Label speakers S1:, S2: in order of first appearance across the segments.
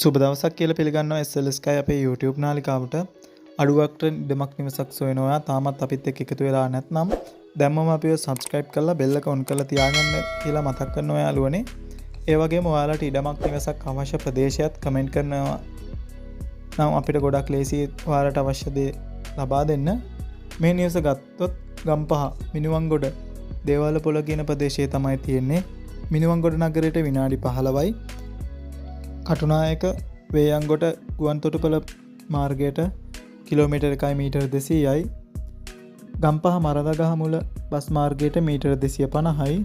S1: සුබ දවසක් කියලා පිළිගන්නවා SLS Sky අපේ YouTube නාලිකාවට. අඩුවක්ට ඉඩමක් නිවසක් සොයන ඔයා තාමත් අපිත් එක්ක එකතු වෙලා නැත්නම් දැම්මම අපිව subscribe කරලා bell එක on කරලා තියාගන්න කියලා මතක් කරනවා යාළුවනේ. ඒ වගේම ඔයාලට ඉඩමක් නිවසක් අවශ්‍ය ප්‍රදේශයත් comment කරනවා නම් අපිට ගොඩක් ලේසි ඔයාලට අවශ්‍ය දේ ලබා දෙන්න. මේ නිවස ගත්තොත් ගම්පහ මිනුවන්ගොඩ දේවාලපොළ කියන ප්‍රදේශයේ තමයි තියෙන්නේ. මිනුවන්ගොඩ නගරයට විනාඩි 15යි. කටුනායක වේයන්ගොඩ ගුවන්තොටුපළ මාර්ගයට කිලෝමීටර් 1 මීටර් 200යි. ගම්පහ මරදගහමුල බස් මාර්ගයට මීටර් 250යි.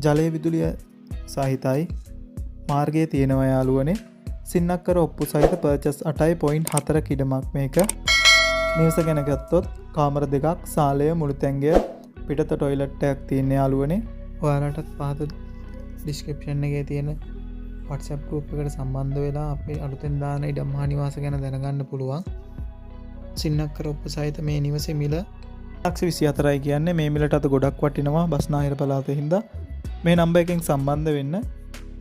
S1: ජලය විදුලිය සහිතයි. මාර්ගයේ තියෙනවා යාළුවනේ. සින්නක්කර ඔප්පු සහිත පර්චස් 8.4 ඉඩමක් මේක. නිවස ගැන ගත්තොත් කාමර දෙකක්, සාලය, මුළු තැන්ගය, පිටත ටොයිලට් එකක් තියෙන යාළුවනේ. ඔයාලටත් පහත ඩිස්ක්‍රිප්ෂන් එකේ තියෙන WhatsApp group එකට සම්බන්ධ වෙලා අපේ අලුතෙන් දාන ඉඩම් හා නිවාස ගැන දැනගන්න පුළුවන්. සින්නක්කර ඔප්පු සහිත මේ නිවසේ මිල 24යි කියන්නේ. මේ මිලට අත ගොඩක් වටිනවා බස්නාහිර පළාතේ හින්දා. මේ නම්බර් එකෙන් සම්බන්ධ වෙන්න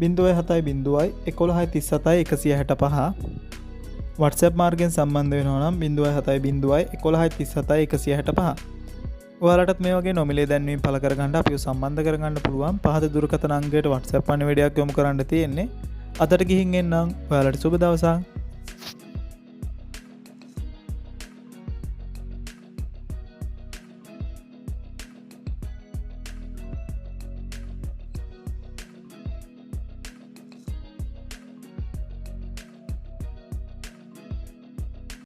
S1: 07 11 37 165. WhatsApp මාර්ගයෙන් සම්බන්ධ වෙනවා නම් 07 11 37 165. ඔයාලටත් මේ වගේ නොමිලේ දැන්වීම් පළ කරගන්න අපිව සම්බන්ධ කරගන්න පුළුවන්. පහත දුරකථන අංකයට WhatsApp පණිවිඩයක් යොමු කරන්න තියෙන්නේ. අදට ගිහින් එන්නම්. ඔයාලට සුබ දවසක්.